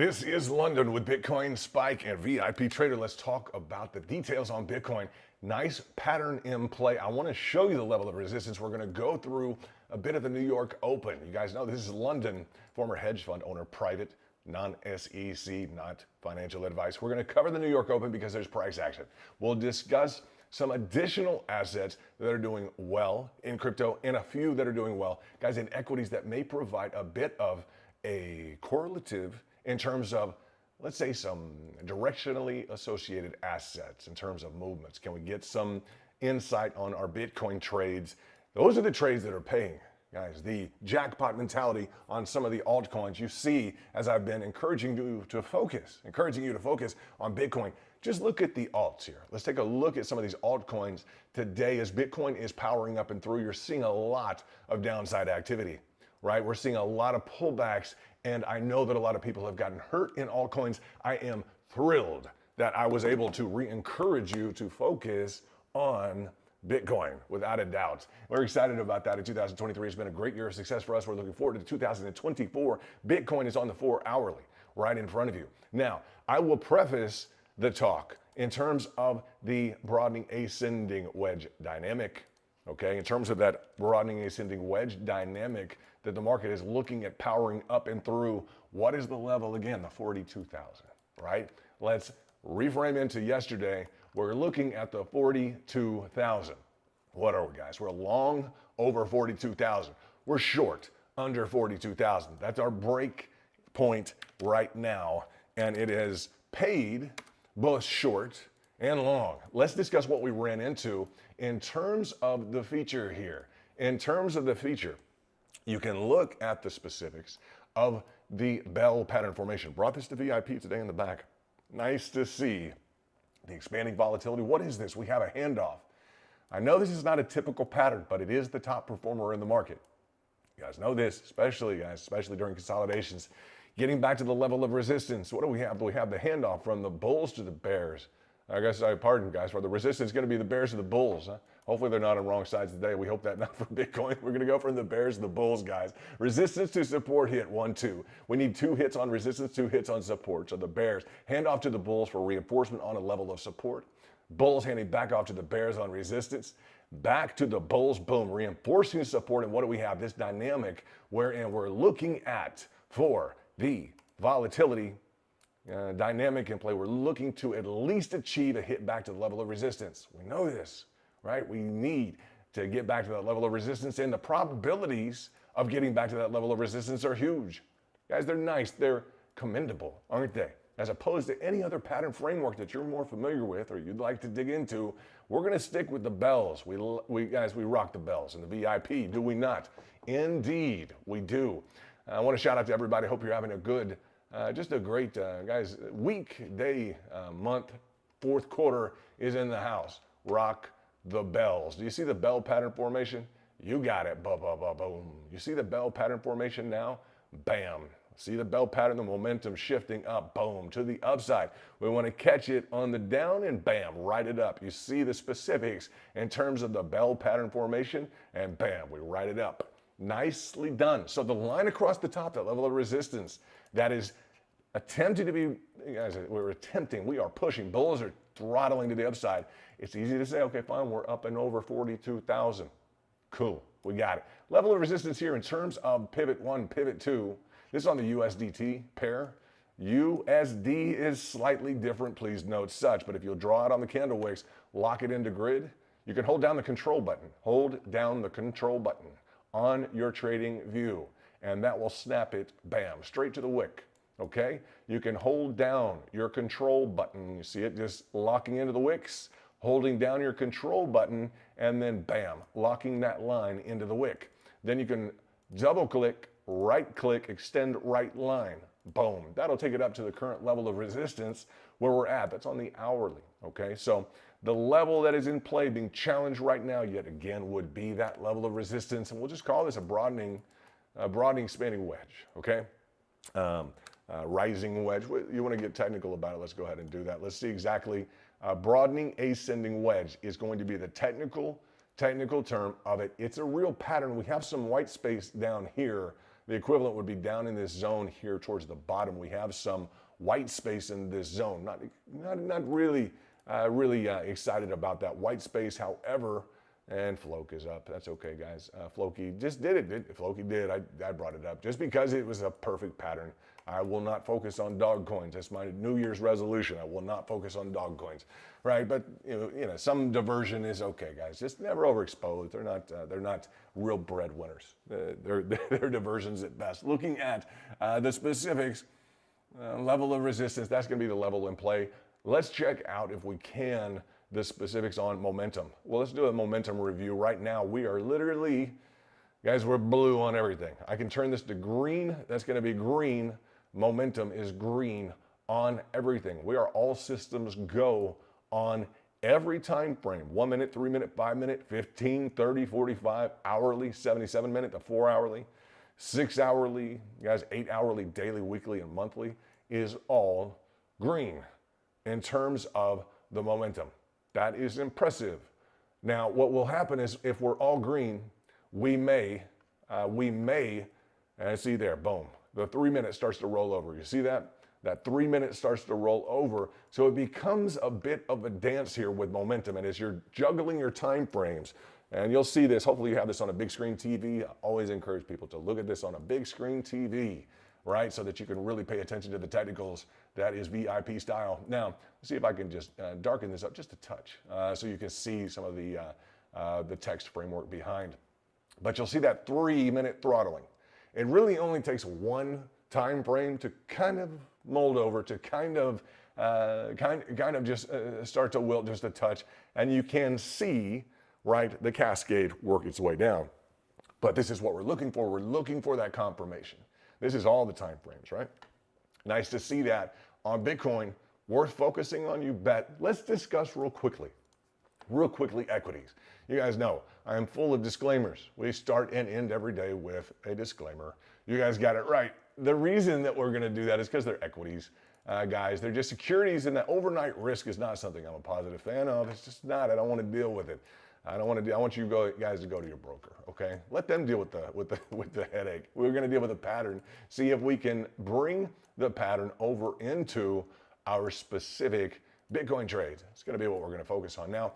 This is London with Bitcoin Spike and VIP Trader. Let's talk about the details on Bitcoin. Nice pattern in play. I want to show you the level of resistance. We're going to go through a bit of the New York Open. You guys know this is London, former hedge fund owner, private, non-SEC, not financial advice. We're going to cover the New York Open because there's price action. We'll discuss some additional assets that are doing well in crypto and a few that are doing well, guys, in equities that may provide a bit of a correlative in terms of, let's say, some directionally associated assets in terms of movements. Can we get some insight on our Bitcoin trades? Those are the trades that are paying, guys. The jackpot mentality on some of the altcoins. You see, as I've been encouraging you to focus on Bitcoin. Just look at the alts here. Let's take a look at some of these altcoins today as Bitcoin is powering up and through. You're seeing a lot of downside activity, right? We're seeing a lot of pullbacks, and I know that a lot of people have gotten hurt in altcoins. I am thrilled that I was able to re-encourage you to focus on Bitcoin, without a doubt. We're excited about that. In 2023, it's been a great year of success for us. We're looking forward to 2024. Bitcoin is on the 4 hourly, right in front of you. Now, I will preface the talk in terms of the broadening ascending wedge dynamic. Okay, in terms of that broadening ascending wedge dynamic that the market is looking at powering up and through, what is the level again? The 42,000, right? Let's reframe into yesterday. We're looking at the 42,000. What are we, guys? We're long over 42,000. We're short under 42,000. That's our break point right now, and it has paid both short and long. Let's discuss what we ran into in terms of the feature here. In terms of the feature, you can look at the specifics of the bell pattern formation. Brought this to VIP today in the back. Nice to see the expanding volatility. What is this? We have a handoff. I know this is not a typical pattern, but it is the top performer in the market. You guys know this, especially during consolidations. Getting back to the level of resistance. What do we have? We have the handoff from the bulls to the bears. I guess pardon, guys, for the resistance is going to be the bears to the bulls. Huh? Hopefully they're not on wrong sides today. We hope that not for Bitcoin. We're going to go from the bears to the bulls, guys. Resistance to support hit 1, 2. We need 2 hits on resistance, 2 hits on support. So the bears hand off to the bulls for reinforcement on a level of support. Bulls handing back off to the bears on resistance. Back to the bulls, boom, reinforcing support. And what do we have? This dynamic wherein we're looking at for the volatility dynamic in play. We're looking to at least achieve a hit back to the level of resistance. We know this, right? We need to get back to that level of resistance, and the probabilities of getting back to that level of resistance are huge. Guys, they're nice. They're commendable, aren't they? As opposed to any other pattern framework that you're more familiar with or you'd like to dig into, we're going to stick with the bells. Guys, we rock the bells in the VIP, do we not? Indeed, we do. I want to shout out to everybody. Hope you're having a good, just a great, guys, week, day, month. Fourth quarter is in the house. Rock the bells. Do you see the bell pattern formation? You got it. Boom. You see the bell pattern formation now? Bam. See the bell pattern, the momentum shifting up, boom, to the upside. We want to catch it on the down and bam, ride it up. You see the specifics in terms of the bell pattern formation, and bam, we ride it up. Nicely done. So the line across the top, that level of resistance, that is attempting to be, guys, we are pushing. Bulls are throttling to the upside. It's easy to say, okay, fine, we're up and over 42,000. Cool, we got it. Level of resistance here in terms of pivot 1, pivot 2. This is on the USDT pair. USD is slightly different, please note such, but if you'll draw it on the candle wicks, lock it into grid, you can hold down the control button. Hold down the control button on your trading view, and that will snap it, bam, straight to the wick, okay? You can hold down your control button. You see it just locking into the wicks, holding down your control button, and then bam, locking that line into the wick. Then you can double click, right click, extend right line, boom. That'll take it up to the current level of resistance where we're at. That's on the hourly, okay? So the level that is in play being challenged right now, yet again, would be that level of resistance. And we'll just call this a broadening expanding wedge, okay? Rising wedge. You want to get technical about it, let's go ahead and do that. Let's see exactly. Broadening ascending wedge is going to be the technical term of it. It's a real pattern. We have some white space down here The equivalent would be down in this zone here towards the bottom. We have some white space in this zone. Not really excited about that white space. However, and Floke is up. That's okay, guys. Floki just did it. Floki did. I brought it up just because it was a perfect pattern. I will not focus on dog coins. That's my New Year's resolution. I will not focus on dog coins, right? But you know, some diversion is okay, guys. Just never overexpose. They're not real breadwinners. They're diversions at best. Looking at the specifics, level of resistance. That's going to be the level in play. Let's check out, if we can, the specifics on momentum. Well, let's do a momentum review. Right now, we are literally, guys, we're blue on everything. I can turn this to green. That's going to be green. Momentum is green on everything. We are all systems go on every time frame. 1 minute, 3 minute, 5 minute, 15, 30, 45, hourly, 77 minute to 4 hourly, 6 hourly, guys, 8 hourly, daily, weekly, and monthly is all green in terms of the momentum. That is impressive. Now, what will happen is if we're all green, we may, and see there, boom, the 3 minute starts to roll over. You see that? That 3 minute starts to roll over. So it becomes a bit of a dance here with momentum. And as you're juggling your time frames, and you'll see this, hopefully you have this on a big screen TV. I always encourage people to look at this on a big screen TV, right? So that you can really pay attention to the technicals. That is VIP style. Now, let's see if I can just darken this up just a touch so you can see some of the text framework behind. But you'll see that 3 minute throttling. It really only takes one time frame to kind of mold over, to kind of just start to wilt just a touch. And you can see, right, the cascade work its way down. But this is what we're looking for. We're looking for that confirmation. This is all the time frames, right? Nice to see that on Bitcoin. Worth focusing on, you bet. Let's discuss real quickly equities. You guys know I am full of disclaimers. We start and end every day with a disclaimer. You guys got it right. The reason that we're going to do that is because they're equities, guys. They're just securities, and that overnight risk is not something I'm a positive fan of. It's just not. I don't want to deal with it. I want you guys to go to your broker, okay? Let them deal with the headache. We're going to deal with the pattern. See if we can bring the pattern over into our specific Bitcoin trades. It's going to be what we're going to focus on. Now,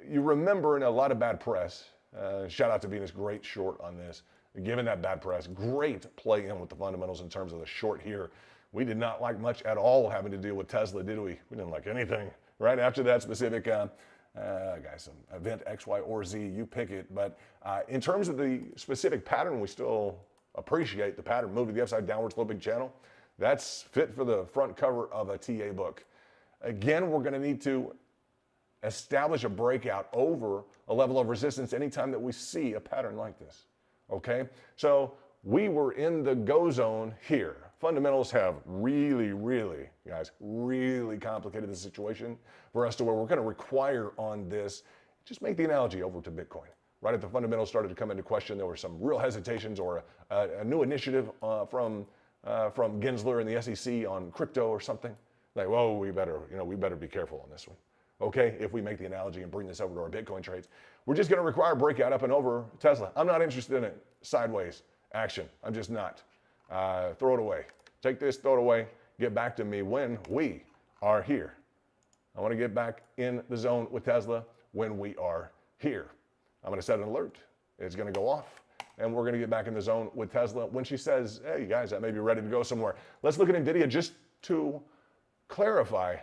you remember in a lot of bad press, shout out to Venus, great short on this. Given that bad press, great play in with the fundamentals in terms of the short here. We did not like much at all having to deal with Tesla, did we? We didn't like anything. Right after that specific, guys, event X, Y, or Z, you pick it. But in terms of the specific pattern, we still appreciate the pattern. Move to the upside, downward sloping channel. That's fit for the front cover of a TA book. Again, we're going to need to establish a breakout over a level of resistance anytime that we see a pattern like this. Okay, so we were in the go zone here. Fundamentals have really complicated the situation for us to where we're going to require on this. Just make the analogy over to Bitcoin. Right at the fundamentals started to come into question, there were some real hesitations or a new initiative from Gensler and the SEC on crypto or something. Like, whoa, we better be careful on this one. Okay, if we make the analogy and bring this over to our Bitcoin trades, we're just going to require breakout up and over Tesla. I'm not interested in it. Sideways action. I'm just not. Throw it away. Take this, throw it away. Get back to me when we are here. I want to get back in the zone with Tesla when we are here. I'm going to set an alert. It's going to go off. And we're going to get back in the zone with Tesla when she says, hey, guys, I may be ready to go somewhere. Let's look at NVIDIA just to clarify.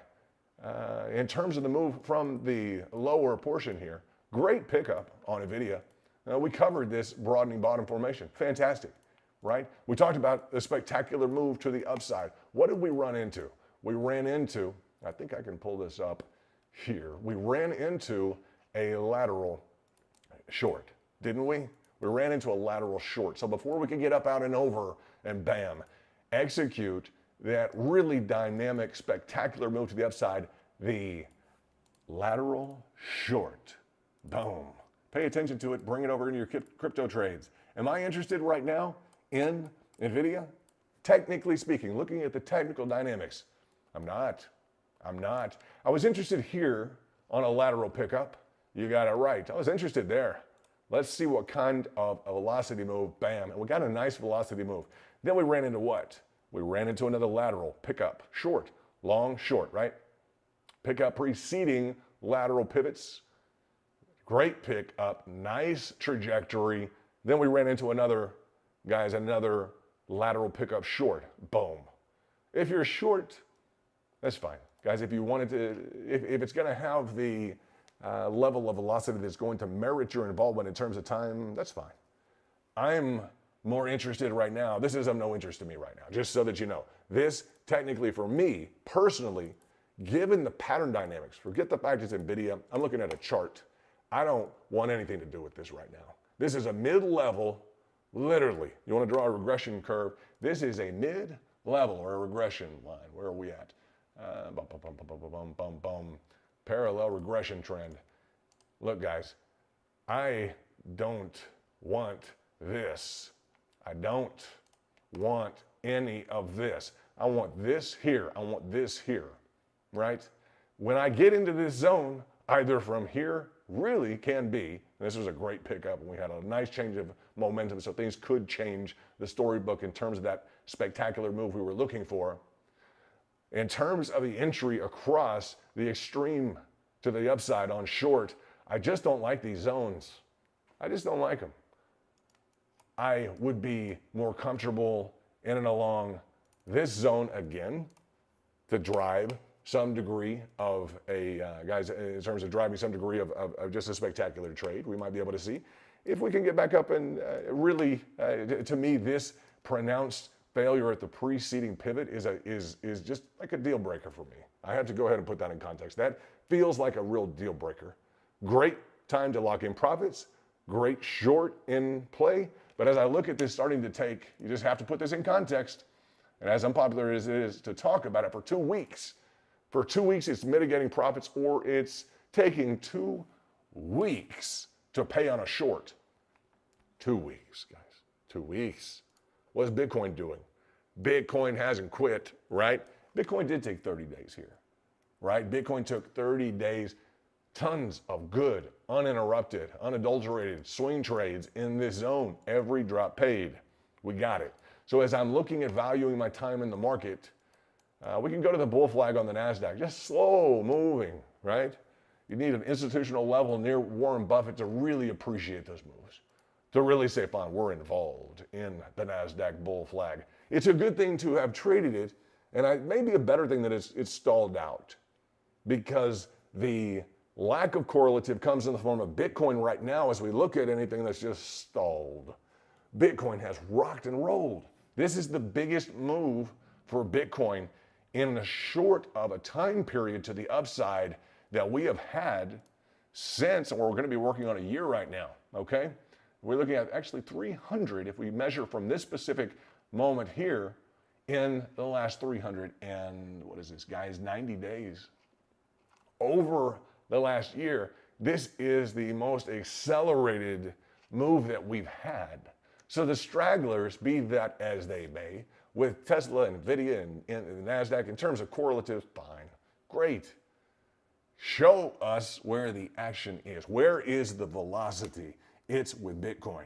In terms of the move from the lower portion here, great pickup on NVIDIA. We covered this broadening bottom formation. Fantastic, right? We talked about the spectacular move to the upside. What did we run into? We ran into, I think I can pull this up here. We ran into a lateral short, didn't we? We ran into a lateral short. So before we could get up, out, and over, and bam, execute that really dynamic, spectacular move to the upside, the lateral short. Boom. Pay attention to it. Bring it over into your crypto trades. Am I interested right now in NVIDIA? Technically speaking, looking at the technical dynamics, I'm not. I was interested here on a lateral pickup. You got it right. I was interested there. Let's see what kind of a velocity move, bam. And we got a nice velocity move. Then we ran into what? We ran into another lateral pickup, short, long, short, right? Pickup preceding lateral pivots. Great pickup, nice trajectory. Then we ran into another, guys, another lateral pickup short, boom. If you're short, that's fine. Guys, if you wanted to, if it's gonna have the level of velocity that's going to merit your involvement in terms of time, that's fine. I'm more interested right now. This is of no interest to me right now, just so that you know. This, technically for me, personally, given the pattern dynamics, forget the fact it's NVIDIA, I'm looking at a chart. I don't want anything to do with this right now. This is a mid-level, literally. You want to draw a regression curve? This is a mid-level or a regression line. Where are we at? Parallel regression trend. Look, guys, I don't want this. I don't want any of this. I want this here. I want this here, right? When I get into this zone, either from here really can be, this was a great pickup and we had a nice change of momentum, so things could change the storybook in terms of that spectacular move we were looking for. In terms of the entry across the extreme to the upside on short, I just don't like these zones. I just don't like them. I would be more comfortable in and along this zone again to drive some degree of a, guys, in terms of driving some degree of just a spectacular trade. We might be able to see if we can get back up and really, to me, this pronounced failure at the preceding pivot is just like a deal breaker for me. I have to go ahead and put that in context. That feels like a real deal breaker. Great time to lock in profits, great short in play, but as I look at this starting to take, you just have to put this in context, and as unpopular as it is to talk about it for 2 weeks, for 2 weeks it's mitigating profits or it's taking 2 weeks to pay on a short. 2 weeks, guys, 2 weeks. What's Bitcoin doing? Bitcoin hasn't quit, right? Bitcoin did take 30 days here, right? Bitcoin took 30 days, tons of good, uninterrupted, unadulterated swing trades in this zone. Every drop paid. We got it. So as I'm looking at valuing my time in the market, we can go to the bull flag on the NASDAQ, just slow moving, right? You need an institutional level near Warren Buffett to really appreciate those moves, to really say, fine, we're involved in the NASDAQ bull flag. It's a good thing to have traded it, and maybe a better thing that it's stalled out, because the lack of correlative comes in the form of Bitcoin right now as we look at anything that's just stalled. Bitcoin has rocked and rolled. This is the biggest move for Bitcoin in a short of a time period to the upside that we have had since, or we're going to be working on a year right now, okay? We're looking at actually 300 if we measure from this specific moment here in the last 300 and, what is this, guys, 90 days. Over the last year, this is the most accelerated move that we've had. So the stragglers, be that as they may, with Tesla, NVIDIA, and the NASDAQ, in terms of correlatives, fine, great. Show us where the action is. Where is the velocity? It's with Bitcoin.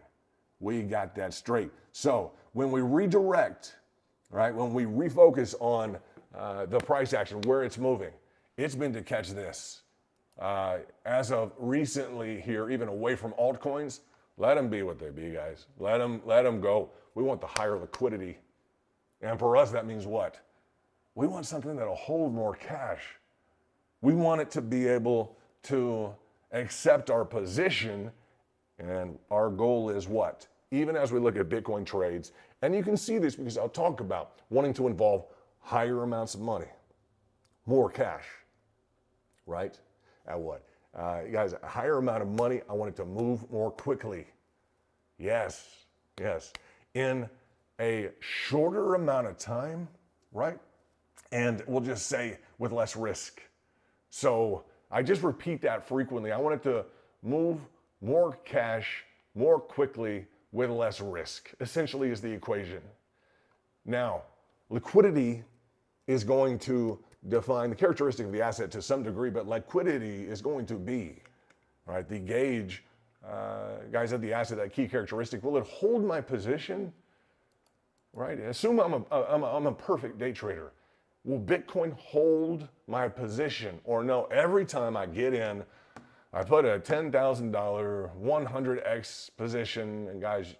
We got that straight. So when we redirect, right, when we refocus on the price action, where it's moving, it's been to catch this. As of recently here, even away from altcoins, let them be what they be, guys. Let them go. We want the higher liquidity. And for us, that means what? We want something that'll hold more cash. We want it to be able to accept our position. And our goal is what? Even as we look at Bitcoin trades, and you can see this because I'll talk about wanting to involve higher amounts of money, more cash, right? At what? Guys, a higher amount of money, I want it to move more quickly. Yes, yes. In a shorter amount of time, right? And we'll just say with less risk. So I just repeat that frequently. I want it to move more cash more quickly with less risk, essentially is the equation. Now, liquidity is going to define the characteristic of the asset to some degree, but liquidity is going to be, right, the gauge Guys, at the asset, that key characteristic, will it hold my position? Right? Assume I'm a perfect day trader. Will Bitcoin hold my position or no? Every time I get in, I put a $10,000 100x position, and guys,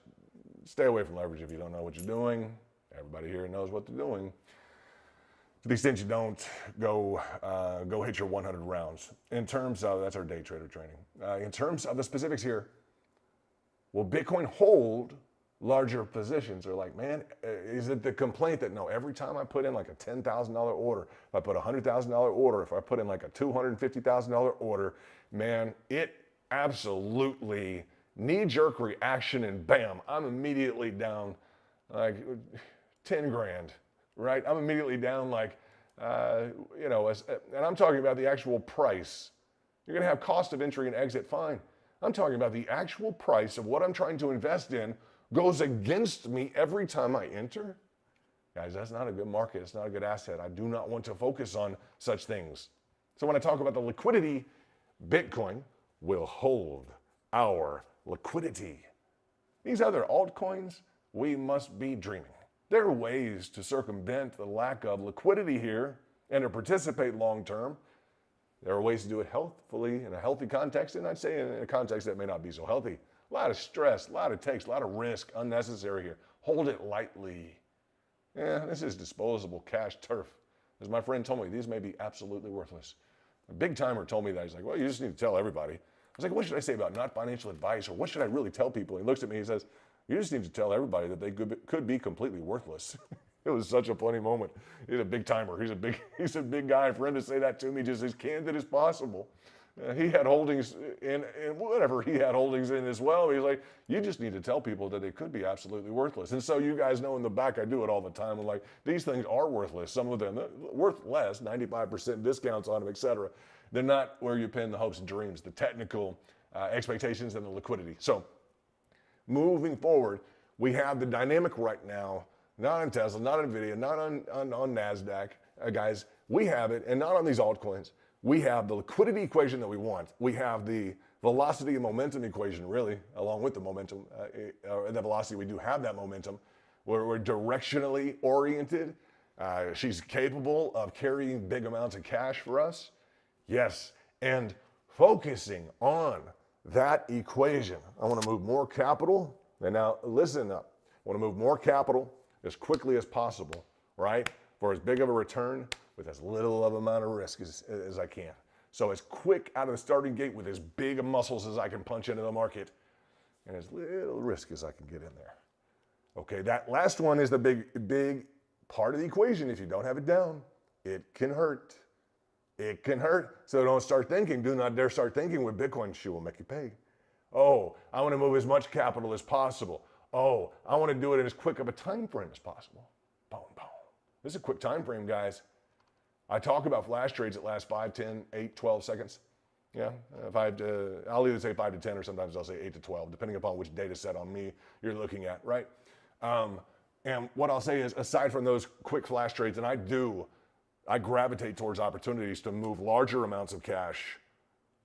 stay away from leverage if you don't know what you're doing. Everybody here knows what they're doing. To the extent you don't, go hit your 100 rounds. In terms of, that's our day trader training. In terms of the specifics here, will Bitcoin hold larger positions? Or like, man, is it the complaint that no, every time I put in like a $10,000 order, if I put a $100,000 order, if I put in like a $250,000 order, man, it absolutely knee-jerk reaction and bam, I'm immediately down like 10 grand, right? I'm immediately down like, you know, and I'm talking about the actual price. You're gonna have cost of entry and exit, fine. I'm talking about the actual price of what I'm trying to invest in goes against me every time I enter. Guys, that's not a good market. It's not a good asset. I do not want to focus on such things. So when I talk about the liquidity, Bitcoin will hold our liquidity. These other altcoins, we must be dreaming. There are ways to circumvent the lack of liquidity here and to participate long term. There are ways to do it healthfully in a healthy context, and I'd say in a context that may not be so healthy. A lot of stress, a lot of takes, a lot of risk unnecessary here. Hold it lightly. Yeah, this is disposable cash turf. As my friend told me, these may be absolutely worthless. A big timer told me that. He's like, well, you just need to tell everybody. I was like, what should I say about not financial advice, or what should I really tell people? He looks at me, he says, you just need to tell everybody that they could be completely worthless. It was such a funny moment. He's a big timer. He's a big guy. For him to say that to me, just as candid as possible. He had holdings in whatever he had holdings in as well. He's like, you just need to tell people that they could be absolutely worthless. And so you guys know in the back, I do it all the time. I'm like, these things are worthless. Some of them worth less, 95% discounts on them, et cetera. They're not where you pin the hopes and dreams, the technical expectations and the liquidity. So moving forward, we have the dynamic right now, not on Tesla, not on NVDA, not on NASDAQ, guys. We have it, and not on these altcoins. We have the liquidity equation that we want. We have the velocity and momentum equation, really, along with the momentum, the velocity. We do have that momentum. We're directionally oriented. She's capable of carrying big amounts of cash for us. Yes, and focusing on that equation. I want to move more capital. And now listen up. I want to move more capital as quickly as possible, right? For as big of a return with as little of amount of risk as I can. So as quick out of the starting gate with as big of muscles as I can punch into the market and as little risk as I can get in there. Okay, that last one is the big part of the equation. If you don't have it down, it can hurt. It can hurt. So don't start thinking, do not dare start thinking with Bitcoin, she will make you pay. Oh, I want to move as much capital as possible. Oh, I want to do it in as quick of a time frame as possible. Boom, boom. This is a quick time frame, guys. I talk about flash trades that last 5, 10, 8, 12 seconds. Yeah, I'll either say 5 to 10 or sometimes I'll say 8 to 12, depending upon which data set on me you're looking at, right? And what I'll say is, aside from those quick flash trades, and I gravitate towards opportunities to move larger amounts of cash,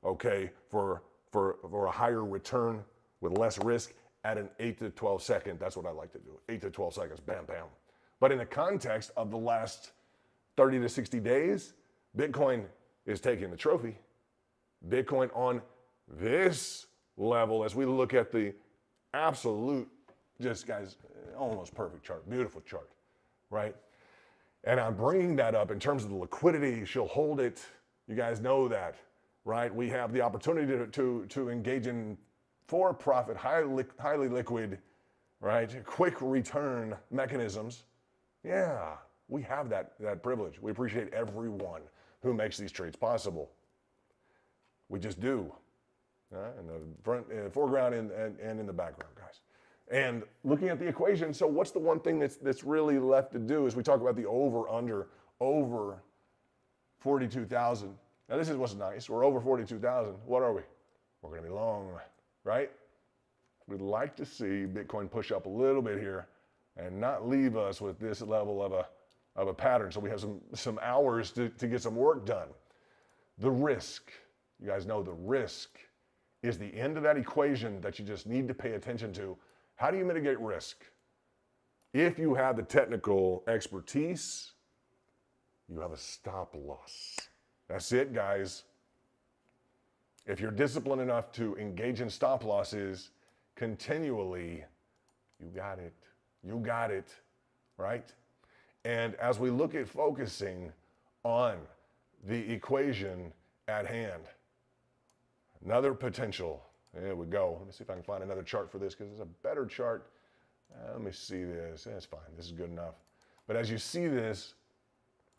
okay, for a higher return with less risk at an 8 to 12 second. That's what I like to do. 8 to 12 seconds, bam, bam. But in the context of the last 30 to 60 days, Bitcoin is taking the trophy. Bitcoin on this level, as we look at the absolute, just guys, almost perfect chart, beautiful chart, right? And I'm bringing that up in terms of the liquidity. She'll hold it. You guys know that, right? We have the opportunity to engage in for-profit, highly liquid, right? Quick return mechanisms. Yeah, we have that privilege. We appreciate everyone who makes these trades possible. We just do, in the foreground and in the background, guys. And looking at the equation, so what's the one thing that's really left to do is we talk about the over 42,000. Now this is what's nice. We're over 42,000. What are we? We're going to be long, right? We'd like to see Bitcoin push up a little bit here and not leave us with this level of a pattern. So we have some hours to get some work done. The risk, you guys know the risk is the end of that equation that you just need to pay attention to. How do you mitigate risk? If you have the technical expertise, you have a stop loss. That's it, guys. If you're disciplined enough to engage in stop losses continually, you got it. You got it, right? And as we look at focusing on the equation at hand, another potential. There we go. Let me see if I can find another chart for this because it's a better chart. Let me see this. That's fine. This is good enough. But as you see this,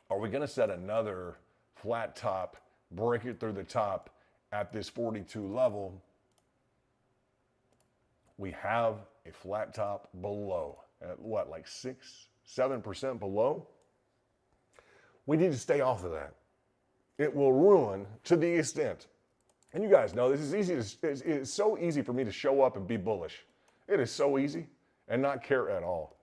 are we going to set another flat top, break it through the top at this 42 level? We have a flat top below at what, like 6-7% below? We need to stay off of that. It will ruin to the extent. And you guys know this is easy. It's so easy for me to show up and be bullish. It is so easy and not care at all.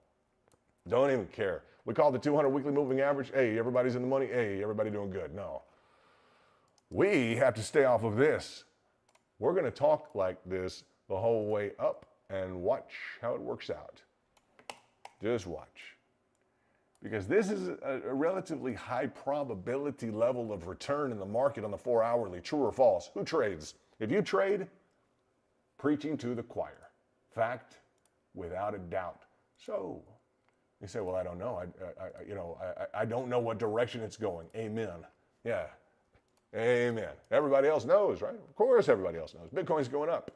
Don't even care. We call it the 200 weekly moving average. Hey, everybody's in the money. Hey, everybody doing good. No. We have to stay off of this. We're going to talk like this the whole way up and watch how it works out. Just watch. Because this is a relatively high probability level of return in the market on the 4 hourly, true or false. Who trades? If you trade, preaching to the choir. Fact, without a doubt. So, you say, well, I don't know. I don't know what direction it's going. Amen. Yeah. Amen. Everybody else knows, right? Of course everybody else knows. Bitcoin's going up.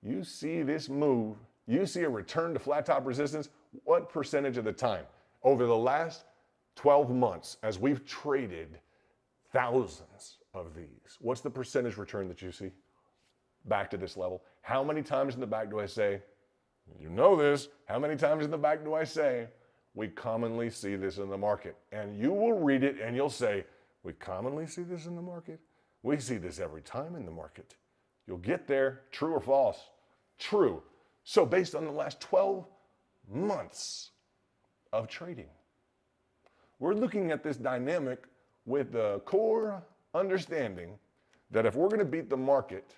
You see this move, you see a return to flat top resistance, what percentage of the time? Over the last 12 months, as we've traded thousands of these, what's the percentage return that you see back to this level? How many times in the back do I say, you know this, how many times in the back do I say, we commonly see this in the market? And you will read it and you'll say, we commonly see this in the market? We see this every time in the market. You'll get there, true or false? True. So based on the last 12 months of trading, we're looking at this dynamic with the core understanding that if we're going to beat the market,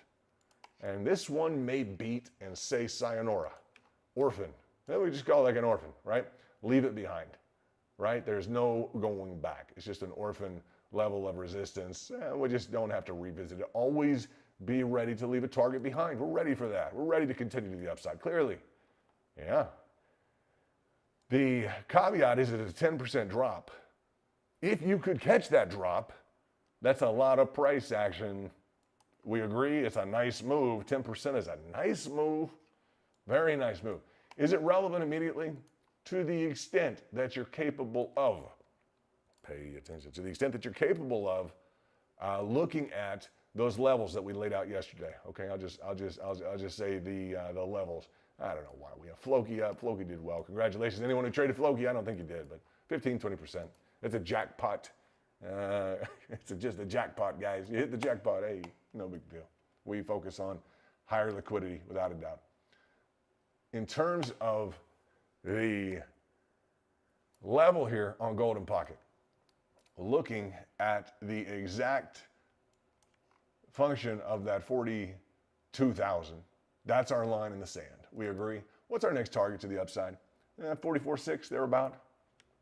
and this one may beat and say sayonara, orphan, then we just call it like an orphan, right? Leave it behind, right? There's no going back. It's just an orphan level of resistance. We just don't have to revisit it. Always be ready to leave a target behind. We're ready for that. We're ready to continue to the upside, clearly. Yeah. The caveat is it's a 10% drop. If you could catch that drop, that's a lot of price action. We agree it's a nice move. 10% is a nice move. Very nice move. Is it relevant immediately? To the extent that you're capable of. Pay attention. To the extent that you're capable of looking at those levels that we laid out yesterday. Okay, I'll just say the levels. I don't know why we have Floki up. Floki did well. Congratulations. Anyone who traded Floki, I don't think you did, but 15-20%. It's a jackpot. It's just a jackpot, guys. You hit the jackpot, hey, no big deal. We focus on higher liquidity, without a doubt. In terms of the level here on Golden Pocket, looking at the exact function of that 42,000, that's our line in the sand. We agree. What's our next target to the upside? 44.6, thereabout.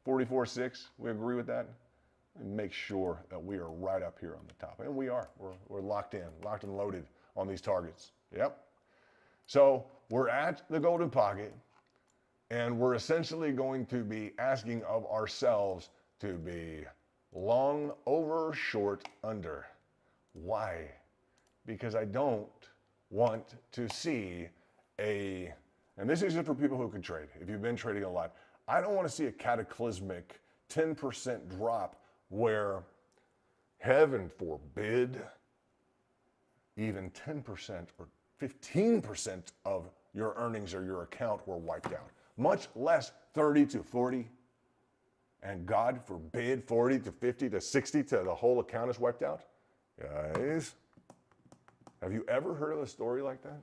44.6, we agree with that. And make sure that we are right up here on the top. And we are. We're locked in, locked and loaded on these targets. Yep. So we're at the Golden Pocket, and we're essentially going to be asking of ourselves to be long over, short under. Why? Because I don't want to see and this is just for people who can trade, if you've been trading a lot, I don't want to see a cataclysmic 10% drop where, heaven forbid, even 10% or 15% of your earnings or your account were wiped out, much less 30 to 40, and God forbid 40 to 50 to 60 to the whole account is wiped out. Guys, have you ever heard of a story like that?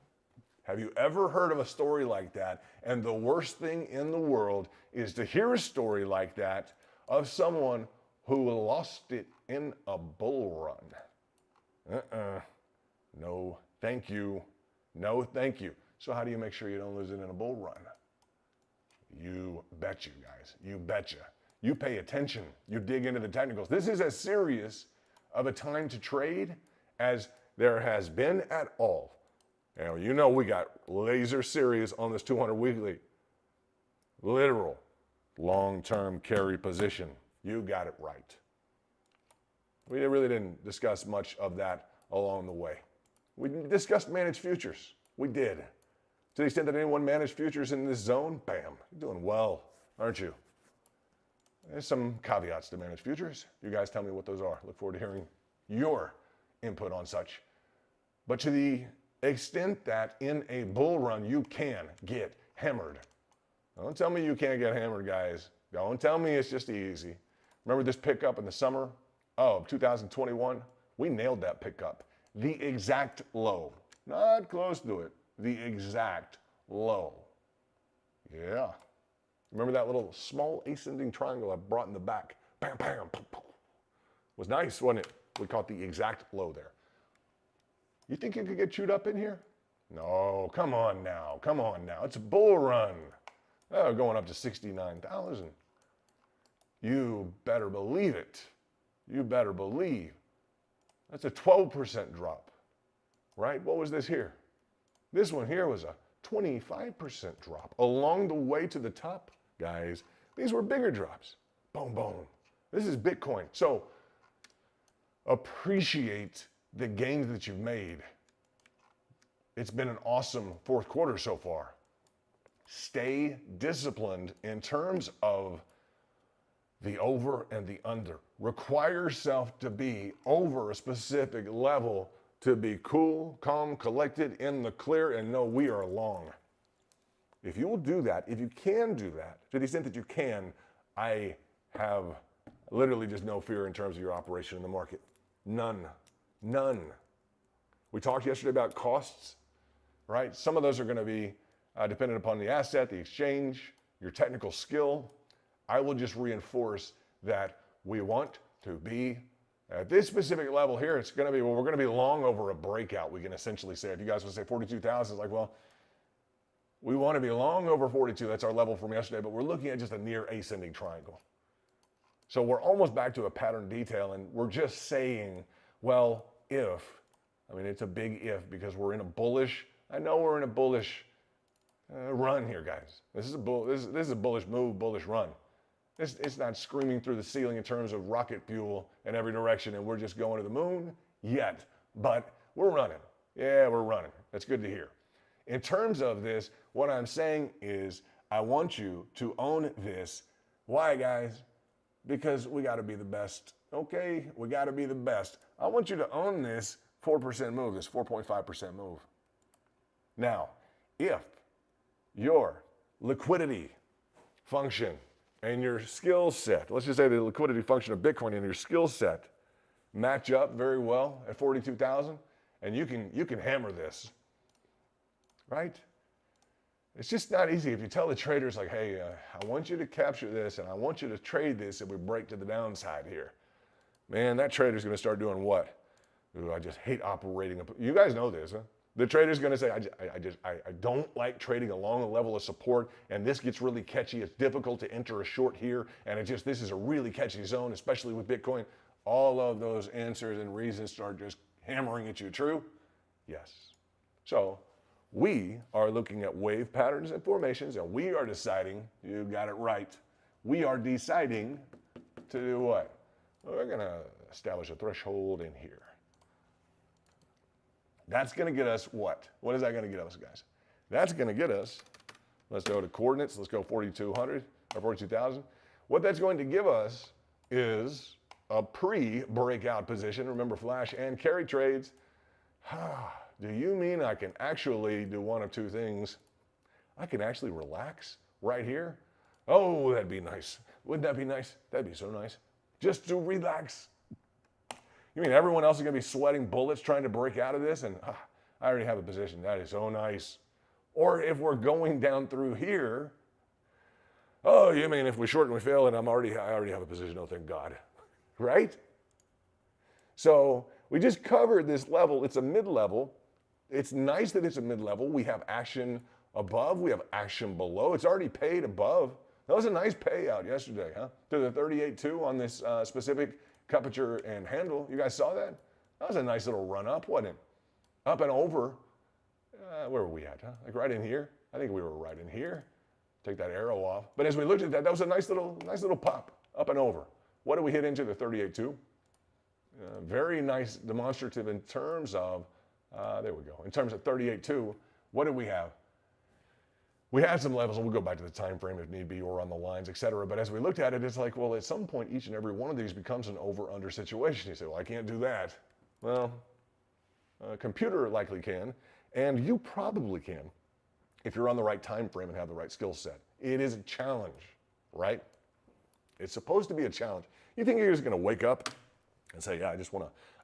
Have you ever heard of a story like that? And the worst thing in the world is to hear a story like that of someone who lost it in a bull run. No, thank you. No, thank you. So how do you make sure you don't lose it in a bull run? You bet you, guys. You betcha. You pay attention. You dig into the technicals. This is as serious of a time to trade as there has been at all. Now, you know we got laser serious on this 200 weekly. Literal long-term carry position. You got it right. We really didn't discuss much of that along the way. We discussed managed futures. We did. To the extent that anyone managed futures in this zone, bam, you're doing well, aren't you? There's some caveats to managed futures. You guys tell me what those are. Look forward to hearing your input on such. But to the extent that in a bull run you can get hammered. Don't tell me you can't get hammered, guys. Don't tell me it's just easy. Remember this pickup in the summer of 2021? We nailed that pickup. The exact low. Not close to it. The exact low. Yeah. Remember that little small ascending triangle I brought in the back? Bam, bam, boom, boom. Was nice, wasn't it? We caught the exact low there. You think you could get chewed up in here? No, come on now. Come on now. It's a bull run. Oh, going up to 69,000. You better believe it. You better believe. That's a 12% drop, right? What was this here? This one here was a 25% drop. Along the way to the top, guys, these were bigger drops. Boom, boom. This is Bitcoin. So appreciate the gains that you've made. It's been an awesome fourth quarter so far. Stay disciplined in terms of the over and the under. Require yourself to be over a specific level to be cool, calm, collected, in the clear, and know we are long. If you will do that, if you can do that, to the extent that you can, I have literally just no fear in terms of your operation in the market. None. None. We talked yesterday about costs, right? Some of those are going to be dependent upon the asset, the exchange, your technical skill. I will just reinforce that we want to be at this specific level here. It's going to be, well, we're going to be long over a breakout. We can essentially say, if you guys would say 42,000, it's like, well, we want to be long over 42. That's our level from yesterday, but we're looking at just a near ascending triangle. So we're almost back to a pattern detail, and we're just saying, well, if, I mean, it's a big if, because we're in a bullish, I know we're in a bullish run here, guys. This is a bullish move, bullish run. It's not screaming through the ceiling in terms of rocket fuel in every direction and we're just going to the moon yet, but we're running. Yeah, we're running. That's good to hear. In terms of this, what I'm saying is I want you to own this. Why, guys? Because we got to be the best. Okay, we got to be the best. I want you to own this 4% move, this 4.5% move. Now, if your liquidity function and your skill set, let's just say the liquidity function of Bitcoin and your skill set match up very well at 42,000, and you can hammer this, right? It's just not easy. If you tell the traders like, hey, I want you to capture this and I want you to trade this if we break to the downside here, man, that trader's going to start doing what? Ooh, I just hate operating. You guys know this, huh? The trader's going to say, I don't like trading along a level of support, and this gets really catchy. It's difficult to enter a short here, and this is a really catchy zone, especially with Bitcoin. All of those answers and reasons start just hammering at you. True? Yes. So we are looking at wave patterns and formations, and we are deciding, you got it right, we are deciding to do what? We're going to establish a threshold in here. That's going to get us what? What is that going to get us, guys? That's going to get us, let's go to coordinates, let's go 4,200 or 42,000. What that's going to give us is a pre-breakout position. Remember, flash and carry trades. Do you mean I can actually do one of two things? I can actually relax right here? Oh, that'd be nice. Wouldn't that be nice? That'd be so nice. Just to relax. You mean everyone else is going to be sweating bullets trying to break out of this? And I already have a position. That is so nice. Or if we're going down through here, oh, you mean if we short and we fail and I already have a position, oh, thank God. Right? So We just covered this level. It's a mid-level. It's nice that it's a mid-level. We have action above. We have action below. It's already paid above. That was a nice payout yesterday, huh? To the 38.2 on this specific Cupature and handle. You guys saw that? That was a nice little run up, wasn't it? Up and over. Where were we at, huh? Like right in here? I think we were right in here. Take that arrow off. But as we looked at that, that was a nice little pop, up and over. What did we hit into? The 38.2. Very nice demonstrative in terms of, there we go. In terms of 38.2, what did we have? We had some levels, and we'll go back to the time frame if need be, or on the lines, et cetera. But as we looked at it, it's like, well, at some point, each and every one of these becomes an over-under situation. You say, well, I can't do that. Well, a computer likely can, and you probably can if you're on the right time frame and have the right skill set. It is a challenge, right? It's supposed to be a challenge. You think you're just going to wake up and say, yeah,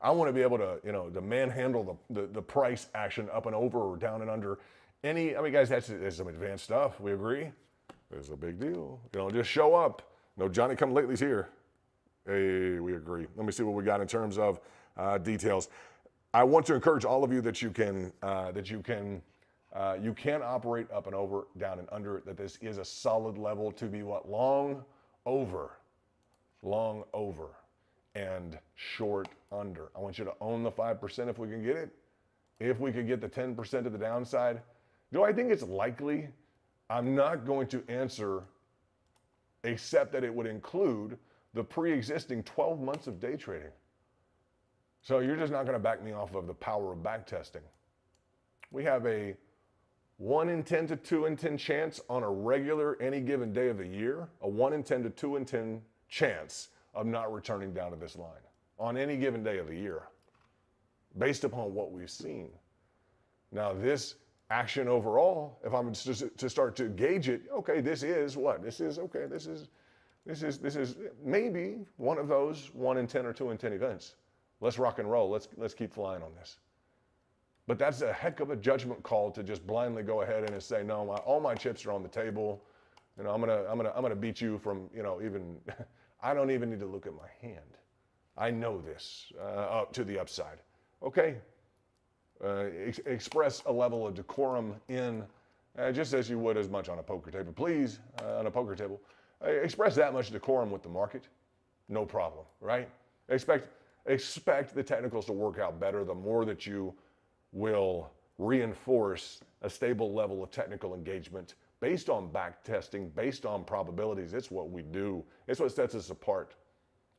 I want to be able to, to manhandle the price action up and over or down and under. I mean, guys, that's some advanced stuff. We agree? It's a big deal. Just show up. No Johnny come latelys here. Hey, we agree. Let me see what we got in terms of details. I want to encourage all of you that you can operate up and over, down and under. That this is a solid level to be what? Long over, and short under. I want you to own the 5% if we can get it. If we could get the 10% to the downside. Do I think it's likely? I'm not going to answer except that it would include the pre-existing 12 months of day trading. So you're just not going to back me off of the power of back testing. We have a 1 in 10 to 2 in 10 chance on a regular any given day of the year, a 1 in 10 to 2 in 10 chance of not returning down to this line on any given day of the year, based upon what we've seen. Now, this action overall, if I'm to start to gauge it, okay, this is what? This is maybe one of those 1 in 10 or 2 in 10 events. Let's rock and roll. Let's keep flying on this. But that's a heck of a judgment call to just blindly go ahead and say, no, all my chips are on the table. I'm gonna beat you from, even I don't even need to look at my hand. I know this up to the upside. Okay. Express a level of decorum in, just as you would as much on a poker table. Please, on a poker table, express that much decorum with the market. No problem, right? Expect the technicals to work out better the more that you will reinforce a stable level of technical engagement based on back testing, based on probabilities. It's what we do. It's what sets us apart.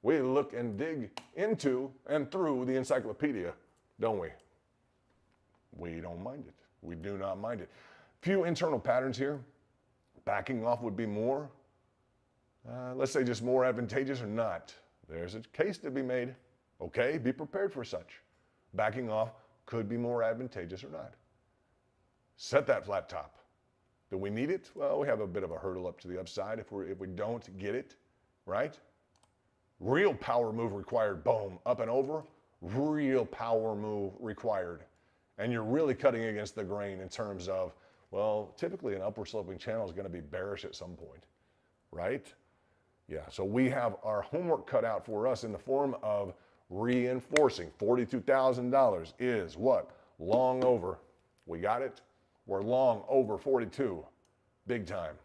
We look and dig into and through the encyclopedia, don't we? We don't mind it. We do not mind it. Few internal patterns here. Backing off would be more. Let's say just more advantageous or not. There's a case to be made. Okay, be prepared for such. Backing off could be more advantageous or not. Set that flat top. Do we need it? Well, we have a bit of a hurdle up to the upside if we don't get it, right? Real power move required, boom, up and over. Real power move required. And you're really cutting against the grain in terms of, well, typically an upward sloping channel is going to be bearish at some point, right? Yeah, so we have our homework cut out for us in the form of reinforcing. $42,000 is what? Long over. We got it? We're long over 42, big time.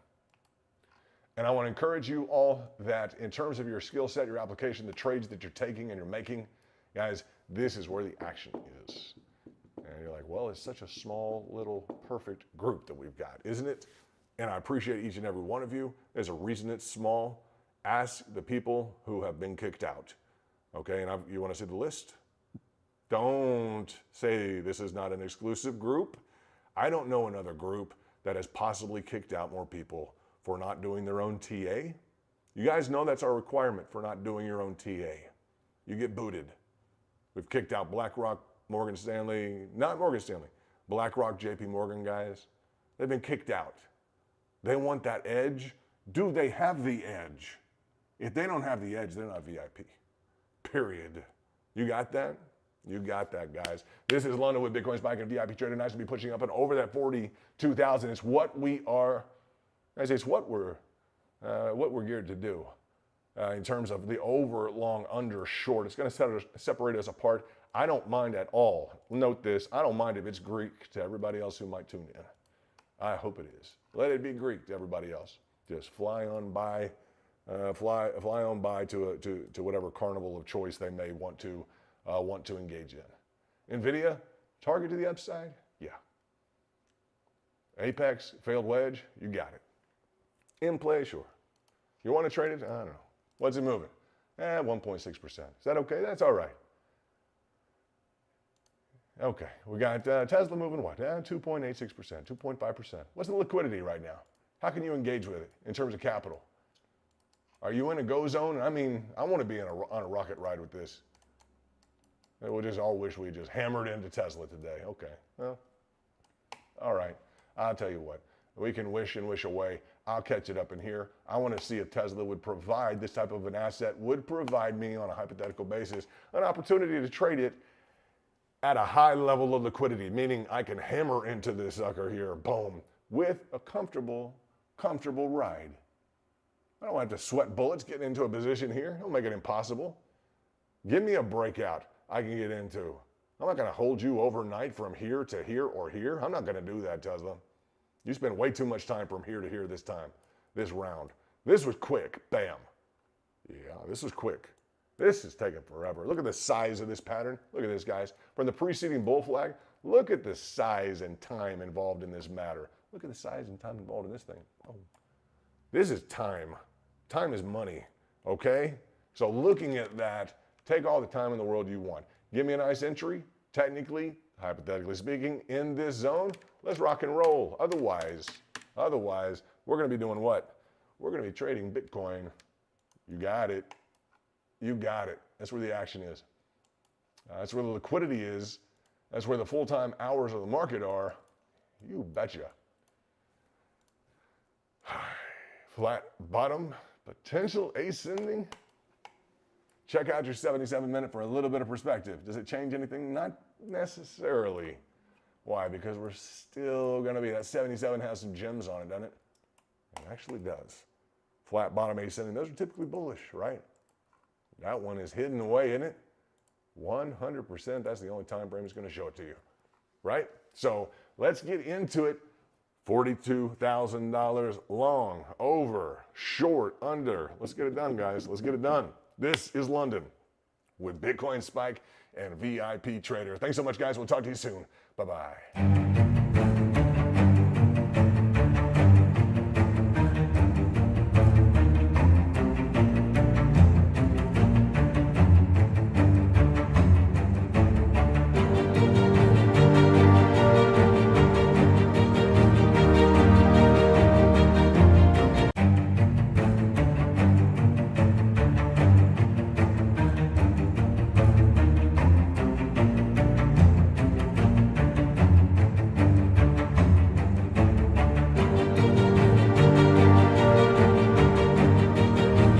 And I want to encourage you all that in terms of your skill set, your application, the trades that you're taking and you're making, guys, this is where the action is. And you're like, well, it's such a small, little, perfect group that we've got, isn't it? And I appreciate each and every one of you. There's a reason it's small. Ask the people who have been kicked out. Okay, and you want to see the list? Don't say this is not an exclusive group. I don't know another group that has possibly kicked out more people for not doing their own TA. You guys know that's our requirement for not doing your own TA. You get booted. We've kicked out BlackRock, Morgan Stanley, not Morgan Stanley, BlackRock, JP Morgan guys. They've been kicked out. They want that edge. Do they have the edge? If they don't have the edge, they're not VIP. Period. You got that? You got that, guys. This is London with Bitcoin Spike and VIP Trader. Nice to be pushing up and over that 42,000. It's what we are. Guys, it's what we're geared to do in terms of the over, long, under, short. It's going to separate us apart. I don't mind at all. Note this, I don't mind if it's Greek to everybody else who might tune in. I hope it is. Let it be Greek to everybody else. Just fly on by to whatever carnival of choice they may want to engage in. NVIDIA, target to the upside? Yeah. Apex, failed wedge? You got it. In play? Sure. You want to trade it? I don't know. What's it moving? 1.6%. Is that okay? That's all right. Okay, we got Tesla moving what? 2.86%, 2.5%. What's the liquidity right now? How can you engage with it in terms of capital? Are you in a go zone? I mean, I want to be on a rocket ride with this. We just all wish we just hammered into Tesla today. Okay, well, all right. I'll tell you what. We can wish and wish away. I'll catch it up in here. I want to see if Tesla would provide this type of an asset, would provide me on a hypothetical basis an opportunity to trade it at a high level of liquidity, meaning I can hammer into this sucker here, boom, with a comfortable ride. I don't have to sweat bullets getting into a position here. Don't make it impossible. Give me a breakout I can get into. I'm not going to hold you overnight from here to here or here. I'm not going to do that, Tesla. You spent way too much time from here to here this time, this round. This was quick, bam. Yeah, this was quick. This is taking forever. Look at the size of this pattern. Look at this, guys. From the preceding bull flag, look at the size and time involved in this matter. Look at the size and time involved in this thing. Oh. This is time. Time is money, okay? So looking at that, take all the time in the world you want. Give me a nice entry, technically, hypothetically speaking, in this zone. Let's rock and roll. Otherwise, we're going to be doing what? We're going to be trading Bitcoin. You got it. You got it. That's where the action is. That's where the liquidity is. That's where the full-time hours of the market are. You betcha. Flat bottom, potential ascending. Check out your 77-minute for a little bit of perspective. Does it change anything? Not necessarily. Why? Because we're still going to be, that 77 has some gems on it, doesn't it? It actually does. Flat bottom ascending, those are typically bullish, right? That one is hidden away, isn't it? 100%, that's the only time frame that's going to show it to you, right? So let's get into it. $42,000 long, over, short, under. Let's get it done, guys. Let's get it done. This is London with Bitcoin Spike and VIP Trader. Thanks so much, guys. We'll talk to you soon. Bye-bye.